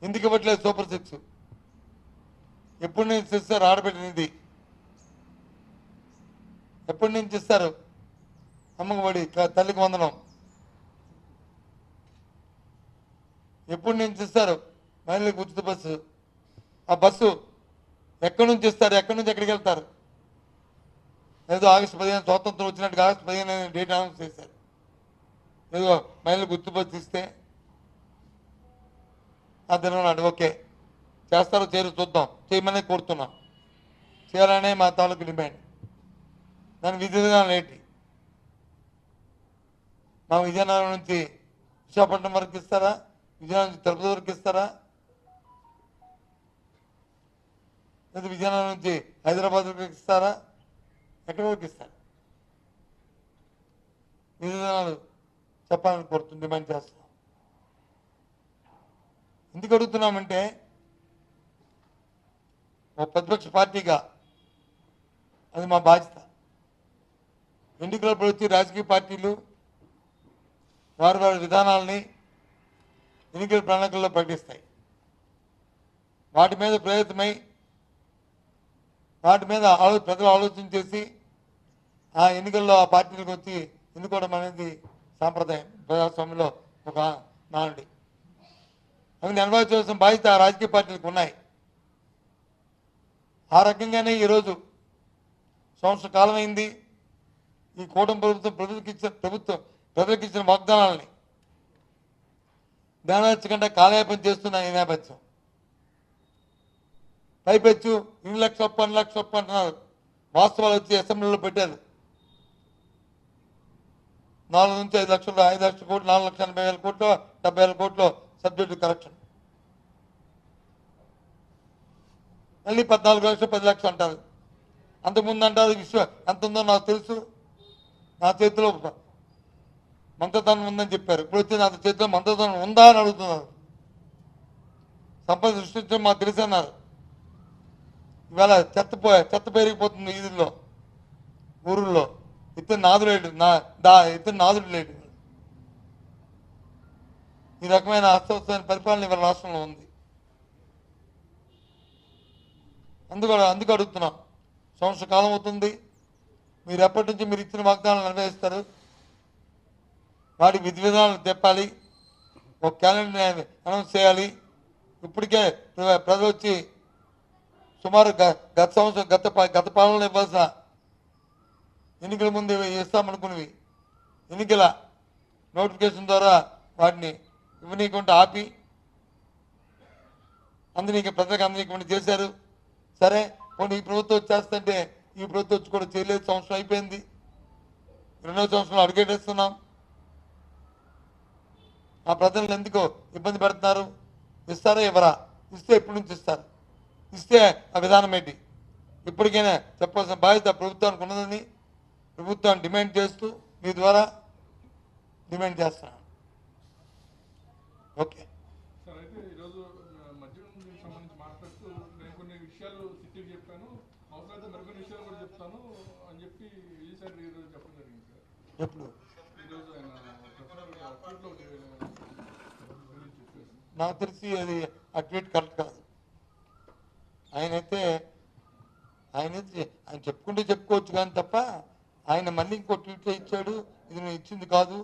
ఎందుకు ఇవ్వట్లేదు సూపర్ 6? ఎప్పటి నుంచి ఇస్తారు ఆడబిడ్డనిది? ఎప్పటి నుంచి ఇస్తారు అమ్మకబడి తల్లికి వందనం? ఎప్పటి నుంచి ఇస్తారు మహిళలకు ఉచిత బస్సు? ఆ బస్సు ఎక్కడి నుంచి ఇస్తారు? ఎక్కడి నుంచి ఎక్కడికి వెళ్తారు? ఏదో ఆగస్టు 15 స్వాతంత్రం వచ్చినట్టుగా ఆగస్టు 15 డేట్ అనౌన్స్ చేశారు. ఏదో మహిళలకు ఉచిత బస్సు ఇస్తే ఆ దినం నాడు ఓకే చేస్తారో చేయరు చూద్దాం. చేయమనే కోరుతున్నాం. చేయాలనే మా తాలూకు డిమాండ్. దాని విధి విధానాలు ఏంటి? మా విజయనగరం నుంచి విశాఖపట్నం వరకు ఇస్తారా? విజయనగరం నుంచి తిరుపతి వరకు ఇస్తారా? లేదా విజయనగరం నుంచి హైదరాబాద్ వరకు ఇస్తారా? ఎక్కడి వరకు ఇస్తారు? విధి విధానాలు చెప్పాలని కోరుతుంది, డిమాండ్ చేస్తున్నాం. ఎందుకు అడుగుతున్నామంటే ఒక ప్రతిపక్ష పార్టీగా అది మా బాధ్యత. ఎన్నికలప్పుడు వచ్చి రాజకీయ పార్టీలు వారి వారి విధానాలని ఎన్నికల ప్రణాళికల్లో ప్రకటిస్తాయి. వాటి మీద ప్రేరితమై వాటి మీద ప్రజలు ఆలోచన చేసి ఆ ఎన్నికల్లో ఆ పార్టీలకు వచ్చి ఎన్నుకోవడం అనేది సాంప్రదాయం ప్రజాస్వామ్యంలో ఒక నానుడి. అవి నెరవేర్చవలసిన బాధ్యత ఆ రాజకీయ పార్టీలకు ఉన్నాయి. ఆ రకంగానే ఈరోజు సంవత్సర కాలం అయింది ఈ కూటమి ప్రభుత్వం ప్రజలకు ఇచ్చిన వాగ్దానాలని నెరవేర్చకుండా కాలయాపన చేస్తున్న ఈ నేపథ్యం. పైపెచ్చు 2 లక్షల అప్పు 2 లక్షల అప్పు అంటున్నారు. వాస్తవాలు వచ్చి అసెంబ్లీలో పెట్టారు. 4 నుంచి 5 లక్షలు 5 లక్షల కోట్లు 4,80,000 కోట్లు 70,000 కోట్లు సబ్జెక్టు కరెక్షన్. మళ్ళీ 14 లక్షలు 10 లక్షలు అంటారు. అంతకుముందు అంటారు ఎంత ఉందో నాకు తెలుసు, నా చేతిలో మంత్రధనం ఉందని చెప్పారు. ఇప్పుడు వచ్చి నా చేతిలో మంత్రధనం ఉందా అని అడుగుతున్నారు. సంపద సృష్టించడం మాకు తెలుసు అన్నారు. ఇవాళ చెత్త పెరిగిపోతుంది వీధుల్లో, ఊరుల్లో. ఇతను నాదుడు లేడు. ఈ రకమైన అస్తవ్యస్తమైన పరిపాలన ఇవాళ రాష్ట్రంలో ఉంది. అందుకు అడుగుతున్నాం. సంవత్సర కాలం అవుతుంది. మీరు ఎప్పటి నుంచి మీరు ఇచ్చిన వాగ్దానాలు నెరవేరుస్తారు? వాటి విధి విధానాలు చెప్పాలి. ఒక క్యాలెండర్ అనౌన్స్ చేయాలి. ఇప్పటికే ప్రజలు వచ్చి సుమారు గత సంవత్సరం గత పాలనలో ఇవ్వాల్సిన ఎన్నికల ముందు ఇస్తామనుకునేవి ఎన్నికల నోటిఫికేషన్ ద్వారా వాటిని ఇవ్వనీయకుండా ఆపి ప్రజలకు అందరికీ చేశారు. సరే పోనీ ఈ ప్రభుత్వం వచ్చేస్తుంటే ఈ ప్రభుత్వం వచ్చి కూడా చేయలేదు. సంవత్సరం అయిపోయింది. 2వ సంవత్సరంలో అడుగేటేస్తున్నాం. ఆ ప్రజలను ఎందుకో ఇబ్బంది పెడుతున్నారు? ఇస్తారా ఇవ్వరా? ఇస్తే ఎప్పటి నుంచి ఇస్తారు? ఇస్తే ఆ విధానం ఏంటి? ఇప్పటికైనా చెప్పాల్సిన బాధ్యత ప్రభుత్వానికి ఉన్నదని ప్రభుత్వాన్ని డిమాండ్ చేస్తూ మీ ద్వారా డిమాండ్ చేస్తున్నాను. ఓకే. ఎప్పుడు నాకు తెలిసి అది ఆ ట్వీట్ కరెక్ట్ కాదు. ఆయన చెప్పుకుంటే చెప్పుకోవచ్చు కానీ తప్ప ఆయన మళ్ళీ ఇంకో ట్వీట్ ఇచ్చాడు, ఇది నేను ఇచ్చింది కాదు